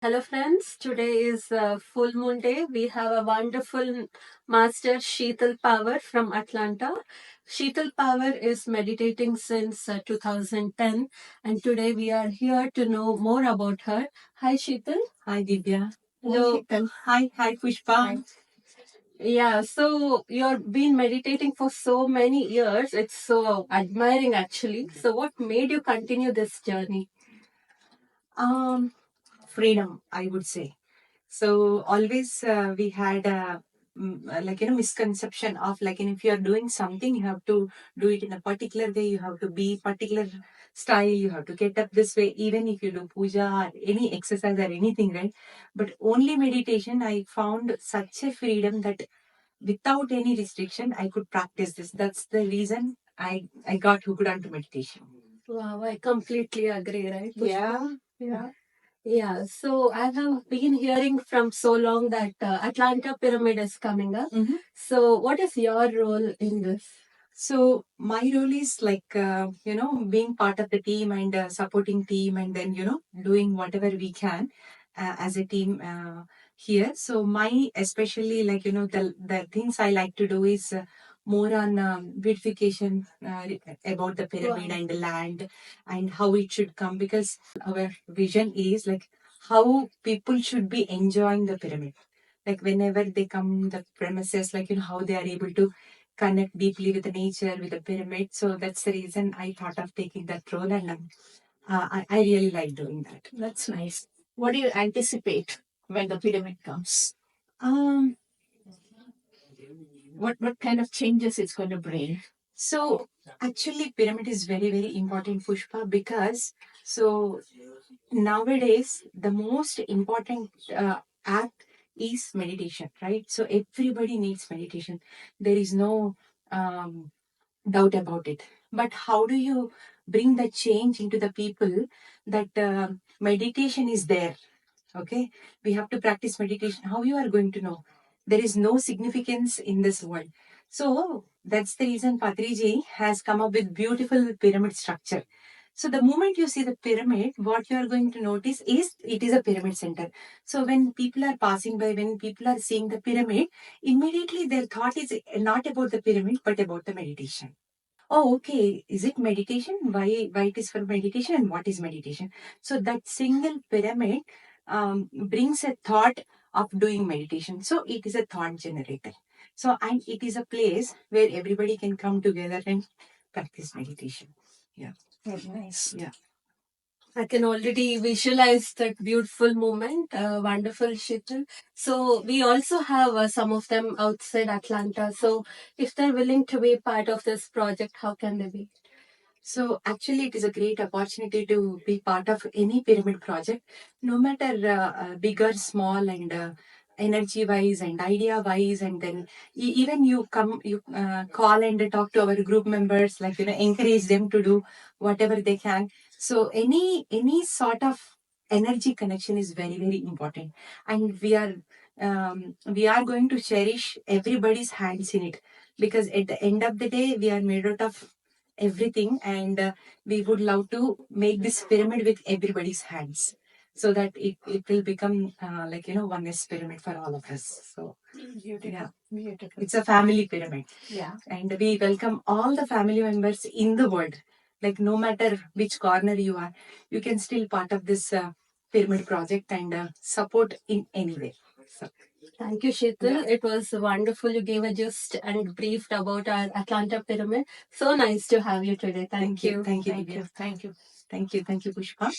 Hello, friends. Today is full moon day. We have a wonderful master, Sheetal Power from Atlanta. Sheetal Power is meditating since 2010, and today we are here to know more about her. Hi, Sheetal. Hi, Divya. Hello. Hi, Pushpa. Hi. Yeah, so you've been meditating for so many years. It's so admiring, actually. So, what made you continue this journey? Um, Freedom, I would say. So always we had a misconception of if you are doing something, you have to do it in a particular way. You have to be particular style. You have to get up this way. Even if you do puja or any exercise or anything, right? But only meditation, I found such a freedom that without any restriction, I could practice this. That's the reason I got hooked onto meditation. Wow, I completely agree, right? Yeah. Yeah. Yeah, so I have been hearing from so long that Atlanta Pyramid is coming up. Mhm. So, what is your role in this? So my role is being part of the team and supporting team, and then doing whatever we can as a team here. So my especially the things I like to do is more on beautification about the pyramid. Wow. And the land and how it should come, because our vision is like how people should be enjoying the pyramid, like whenever they come the premises, how they are able to connect deeply with the nature, with the pyramid. So that's the reason I thought of taking that role, and I really like doing that. That's nice. What do you anticipate when the pyramid comes? Um, what kind of changes it's going to bring? So actually, pyramid is very very important, Pushpa, because so nowadays the most important act is meditation, right? So everybody needs meditation. There is no um, doubt about it. But how do you bring the change into the people that meditation is there? Okay, we have to practice meditation. How you are going to know? There is no significance in this world. So that's the reason Patriji has come up with beautiful pyramid structure. So the moment you see the pyramid, what you are going to notice is it is a pyramid center. So when people are passing by, when people are seeing the pyramid, immediately their thought is not about the pyramid but about the meditation. Oh, okay. Is it meditation? Why it is for meditation, and what is meditation? So that single pyramid brings a thought of doing meditation. So it is a thought generator. So and it is a place where everybody can come together and practice meditation. Yeah. Very nice. Yeah. I can already visualize that beautiful moment. Wonderful, Sheetal. So, we also have some of them outside Atlanta. So, if they're willing to be part of this project, how can they be? So actually, it is a great opportunity to be part of any pyramid project, no matter big or small, and energy wise and idea wise, and then even you call and talk to our group members, encourage them to do whatever they can. So any sort of energy connection is very very important, and we are going to cherish everybody's hands in it, because at the end of the day we are made out of everything, and we would love to make this pyramid with everybody's hands, so that it will become oneness pyramid for all of us. So beautiful. Yeah, beautiful. It's a family pyramid. Yeah. And we welcome all the family members in the world, like no matter which corner you are, you can still part of this pyramid project and support in any way. So Thank you, Sheetal. It was wonderful. You gave a gist and briefed about our Atlanta Pyramid. So nice to have you today. Thank you. Thank you. Thank you, Pushpa.